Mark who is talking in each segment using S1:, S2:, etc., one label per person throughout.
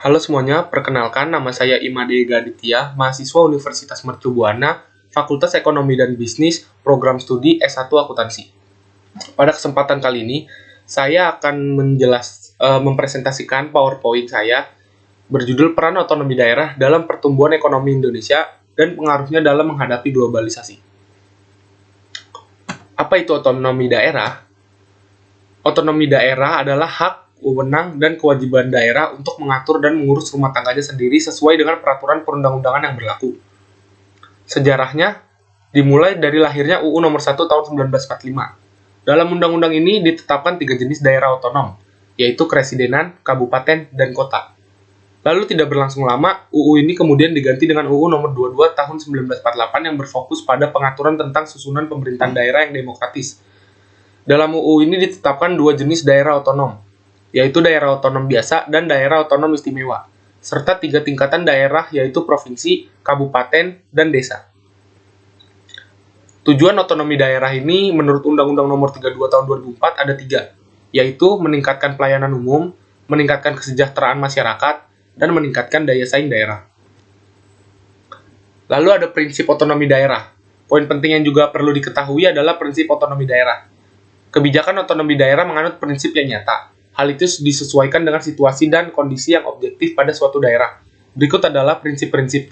S1: Halo semuanya, perkenalkan nama saya Imade Gaditya, mahasiswa Universitas Mercu Buana, Fakultas Ekonomi dan Bisnis, Program Studi S1 Akuntansi. Pada kesempatan kali ini, saya akan mempresentasikan PowerPoint saya berjudul Peran Otonomi Daerah dalam Pertumbuhan Ekonomi Indonesia dan Pengaruhnya dalam Menghadapi Globalisasi. Apa itu otonomi daerah? Otonomi daerah adalah hak, wewenang, dan kewajiban daerah untuk mengatur dan mengurus rumah tangganya sendiri sesuai dengan peraturan perundang-undangan yang berlaku. Sejarahnya dimulai dari lahirnya UU Nomor 1 Tahun 1945. Dalam undang-undang ini ditetapkan 3 jenis daerah otonom, yaitu Kresidenan, Kabupaten, dan Kota. Lalu tidak berlangsung lama, UU ini kemudian diganti dengan UU Nomor 22 Tahun 1948 yang berfokus pada pengaturan tentang susunan pemerintahan daerah yang demokratis. Dalam UU ini ditetapkan 2 jenis daerah otonom, yaitu daerah otonom biasa dan daerah otonom istimewa, serta 3 tingkatan daerah yaitu provinsi, kabupaten, dan desa. Tujuan otonomi daerah ini menurut Undang-Undang Nomor 32 Tahun 2004 ada 3, yaitu meningkatkan pelayanan umum, meningkatkan kesejahteraan masyarakat, dan meningkatkan daya saing daerah. Lalu ada prinsip otonomi daerah. Poin penting yang juga perlu diketahui adalah prinsip otonomi daerah. Kebijakan otonomi daerah menganut prinsip yang nyata. Hal itu disesuaikan dengan situasi dan kondisi yang objektif pada suatu daerah. Berikut adalah prinsip-prinsip.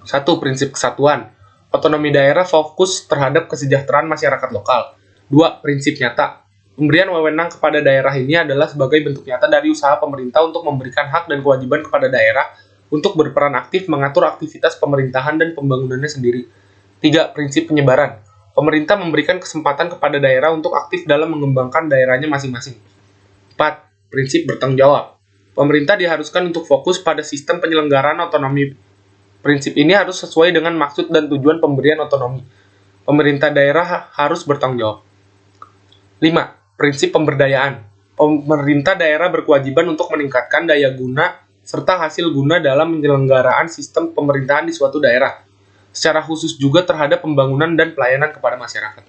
S1: 1. Prinsip kesatuan. Otonomi daerah fokus terhadap kesejahteraan masyarakat lokal. 2. Prinsip nyata. Pemberian wewenang kepada daerah ini adalah sebagai bentuk nyata dari usaha pemerintah untuk memberikan hak dan kewajiban kepada daerah untuk berperan aktif mengatur aktivitas pemerintahan dan pembangunannya sendiri. 3. Prinsip penyebaran. Pemerintah memberikan kesempatan kepada daerah untuk aktif dalam mengembangkan daerahnya masing-masing. 4. Prinsip bertanggung jawab. Pemerintah diharuskan untuk fokus pada sistem penyelenggaraan otonomi. Prinsip ini harus sesuai dengan maksud dan tujuan pemberian otonomi. Pemerintah daerah harus bertanggung jawab. 5. Prinsip pemberdayaan. Pemerintah daerah berkewajiban untuk meningkatkan daya guna serta hasil guna dalam penyelenggaraan sistem pemerintahan di suatu daerah, secara khusus juga terhadap pembangunan dan pelayanan kepada masyarakat.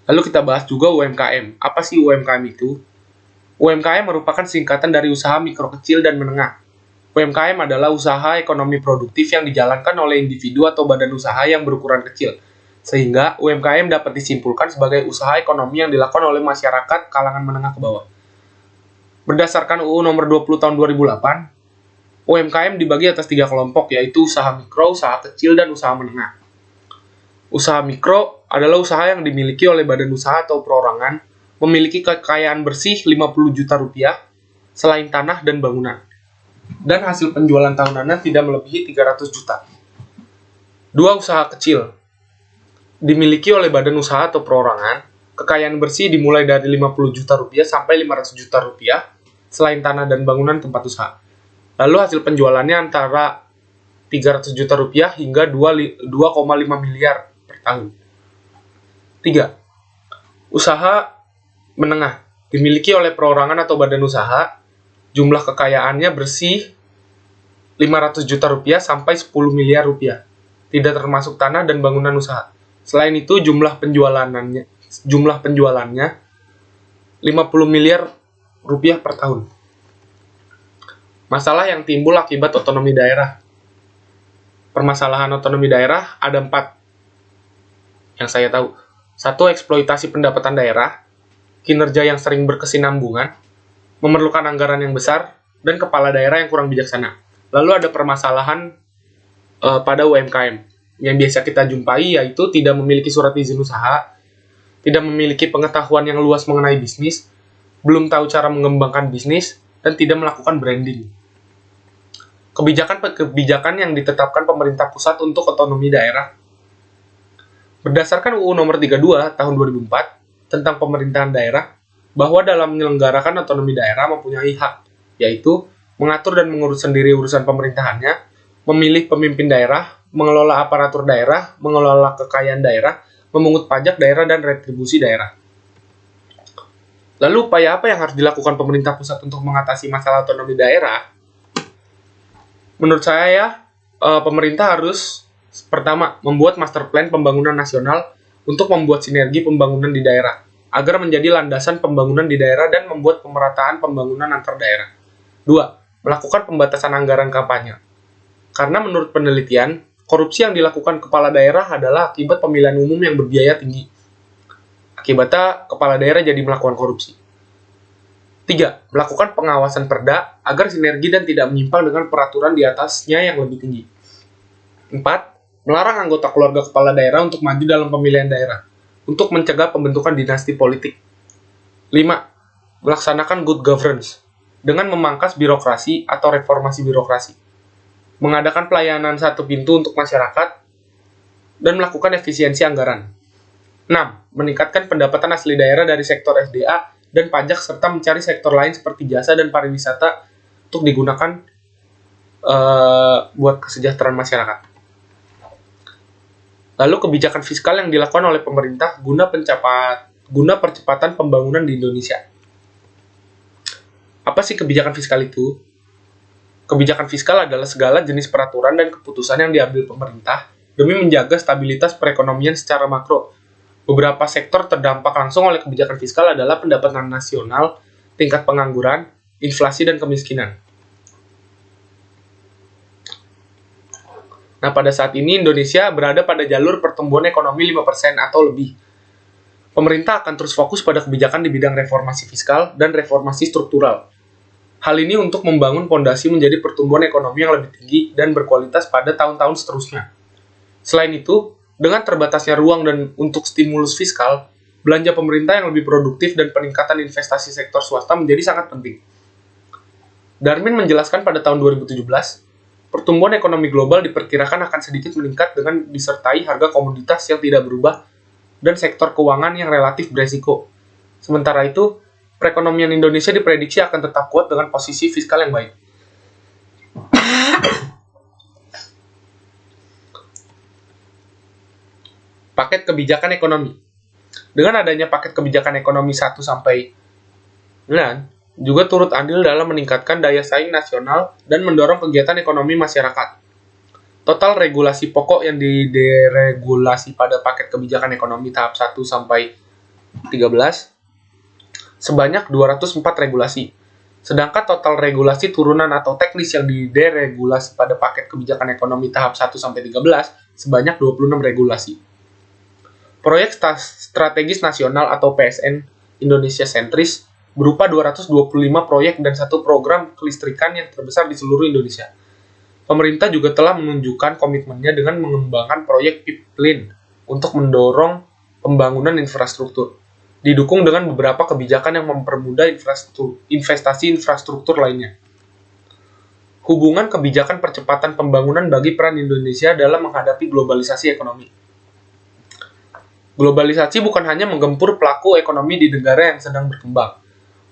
S1: Lalu kita bahas juga UMKM. Apa sih UMKM itu? UMKM merupakan singkatan dari usaha mikro kecil dan menengah. UMKM adalah usaha ekonomi produktif yang dijalankan oleh individu atau badan usaha yang berukuran kecil, sehingga UMKM dapat disimpulkan sebagai usaha ekonomi yang dilakukan oleh masyarakat kalangan menengah ke bawah. Berdasarkan UU Nomor 20 Tahun 2008, UMKM dibagi atas 3 kelompok, yaitu usaha mikro, usaha kecil, dan usaha menengah. Usaha mikro adalah usaha yang dimiliki oleh badan usaha atau perorangan, memiliki kekayaan bersih 50 juta rupiah, selain tanah dan bangunan, dan hasil penjualan tahunannya tidak melebihi 300 juta. 2. Usaha kecil dimiliki oleh badan usaha atau perorangan, kekayaan bersih dimulai dari 50 juta rupiah sampai 500 juta rupiah, selain tanah dan bangunan tempat usaha. Lalu hasil penjualannya antara 300 juta rupiah hingga 2,5 miliar per tahun. 3. Usaha menengah dimiliki oleh perorangan atau badan usaha, jumlah kekayaannya bersih 500 juta rupiah sampai 10 miliar rupiah, tidak termasuk tanah dan bangunan usaha. Selain itu jumlah penjualannya 50 miliar rupiah per tahun. Masalah yang timbul akibat otonomi daerah. Permasalahan otonomi daerah ada 4 yang saya tahu. 1. Eksploitasi pendapatan daerah, kinerja yang sering berkesinambungan, memerlukan anggaran yang besar, dan kepala daerah yang kurang bijaksana. Lalu ada permasalahan pada UMKM yang biasa kita jumpai, yaitu tidak memiliki surat izin usaha, tidak memiliki pengetahuan yang luas mengenai bisnis, belum tahu cara mengembangkan bisnis, dan tidak melakukan branding. Kebijakan yang ditetapkan pemerintah pusat untuk otonomi daerah. Berdasarkan UU Nomor 32 Tahun 2004 tentang pemerintahan daerah, bahwa dalam menyelenggarakan otonomi daerah mempunyai hak, yaitu mengatur dan mengurus sendiri urusan pemerintahannya, memilih pemimpin daerah, mengelola aparatur daerah, mengelola kekayaan daerah, memungut pajak daerah, dan retribusi daerah. Lalu upaya apa yang harus dilakukan pemerintah pusat untuk mengatasi masalah otonomi daerah? Menurut saya, pemerintah harus pertama membuat master plan pembangunan nasional untuk membuat sinergi pembangunan di daerah, agar menjadi landasan pembangunan di daerah dan membuat pemerataan pembangunan antar daerah. 2. Melakukan pembatasan anggaran kampanye. Karena menurut penelitian, korupsi yang dilakukan kepala daerah adalah akibat pemilihan umum yang berbiaya tinggi. Akibatnya, kepala daerah jadi melakukan korupsi. 3. Melakukan pengawasan perda agar sinergi dan tidak menyimpang dengan peraturan di atasnya yang lebih tinggi. 4. Melarang anggota keluarga kepala daerah untuk maju dalam pemilihan daerah, untuk mencegah pembentukan dinasti politik. 5. Melaksanakan good governance, dengan memangkas birokrasi atau reformasi birokrasi, mengadakan pelayanan satu pintu untuk masyarakat, dan melakukan efisiensi anggaran. 6. Meningkatkan pendapatan asli daerah dari sektor SDA dan pajak serta mencari sektor lain seperti jasa dan pariwisata untuk digunakan buat kesejahteraan masyarakat. Lalu kebijakan fiskal yang dilakukan oleh pemerintah guna percepatan pembangunan di Indonesia. Apa sih kebijakan fiskal itu? Kebijakan fiskal adalah segala jenis peraturan dan keputusan yang diambil pemerintah demi menjaga stabilitas perekonomian secara makro. Beberapa sektor terdampak langsung oleh kebijakan fiskal adalah pendapatan nasional, tingkat pengangguran, inflasi, dan kemiskinan. Nah, pada saat ini Indonesia berada pada jalur pertumbuhan ekonomi 5% atau lebih. Pemerintah akan terus fokus pada kebijakan di bidang reformasi fiskal dan reformasi struktural. Hal ini untuk membangun fondasi menjadi pertumbuhan ekonomi yang lebih tinggi dan berkualitas pada tahun-tahun seterusnya. Selain itu, dengan terbatasnya ruang dan untuk stimulus fiskal, belanja pemerintah yang lebih produktif dan peningkatan investasi sektor swasta menjadi sangat penting. Darmin menjelaskan pada tahun 2017, pertumbuhan ekonomi global diperkirakan akan sedikit meningkat dengan disertai harga komoditas yang tidak berubah dan sektor keuangan yang relatif beresiko. Sementara itu, perekonomian Indonesia diprediksi akan tetap kuat dengan posisi fiskal yang baik. Paket kebijakan ekonomi. Dengan adanya paket kebijakan ekonomi 1-9, juga turut andil dalam meningkatkan daya saing nasional dan mendorong kegiatan ekonomi masyarakat. Total regulasi pokok yang dideregulasi pada paket kebijakan ekonomi tahap 1-13 sebanyak 204 regulasi. Sedangkan total regulasi turunan atau teknis yang dideregulasi pada paket kebijakan ekonomi tahap 1-13 sebanyak 26 regulasi. Proyek strategis nasional atau PSN Indonesia sentris berupa 225 proyek dan 1 program kelistrikan yang terbesar di seluruh Indonesia. Pemerintah juga telah menunjukkan komitmennya dengan mengembangkan proyek pipeline untuk mendorong pembangunan infrastruktur, didukung dengan beberapa kebijakan yang mempermudah investasi infrastruktur lainnya. Hubungan kebijakan percepatan pembangunan bagi peran Indonesia dalam menghadapi globalisasi ekonomi. Globalisasi bukan hanya menggempur pelaku ekonomi di negara yang sedang berkembang.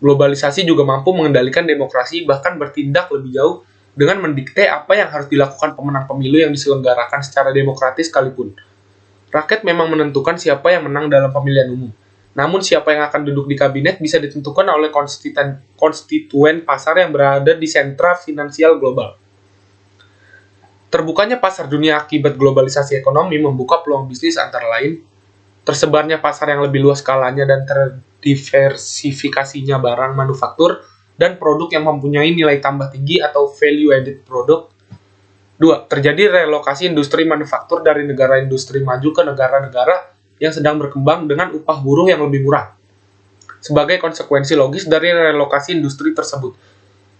S1: Globalisasi juga mampu mengendalikan demokrasi, bahkan bertindak lebih jauh dengan mendikte apa yang harus dilakukan pemenang pemilu yang diselenggarakan secara demokratis sekalipun. Rakyat memang menentukan siapa yang menang dalam pemilihan umum. Namun siapa yang akan duduk di kabinet bisa ditentukan oleh konstituen pasar yang berada di sentra finansial global. Terbukanya pasar dunia akibat globalisasi ekonomi membuka peluang bisnis antara lain, tersebarnya pasar yang lebih luas skalanya dan terdiversifikasinya barang manufaktur dan produk yang mempunyai nilai tambah tinggi atau value added product. 2. Terjadi relokasi industri manufaktur dari negara industri maju ke negara-negara yang sedang berkembang dengan upah buruh yang lebih murah. Sebagai konsekuensi logis dari relokasi industri tersebut,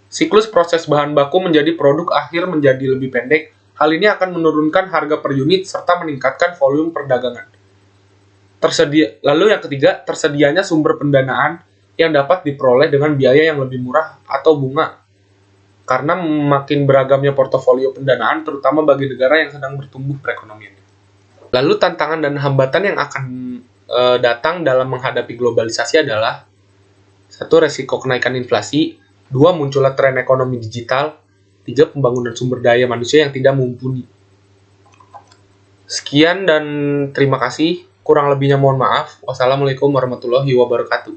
S1: siklus proses bahan baku menjadi produk akhir menjadi lebih pendek. Hal ini akan menurunkan harga per unit serta meningkatkan volume perdagangan. Lalu yang ketiga, tersedianya sumber pendanaan yang dapat diperoleh dengan biaya yang lebih murah atau bunga. Karena makin beragamnya portofolio pendanaan, terutama bagi negara yang sedang bertumbuh perekonomian. Lalu tantangan dan hambatan yang akan datang dalam menghadapi globalisasi adalah 1. Resiko kenaikan inflasi, 2. Munculnya tren ekonomi digital, 3. Pembangunan sumber daya manusia yang tidak mumpuni. Sekian dan terima kasih. Kurang lebihnya mohon maaf. Wassalamualaikum warahmatullahi wabarakatuh.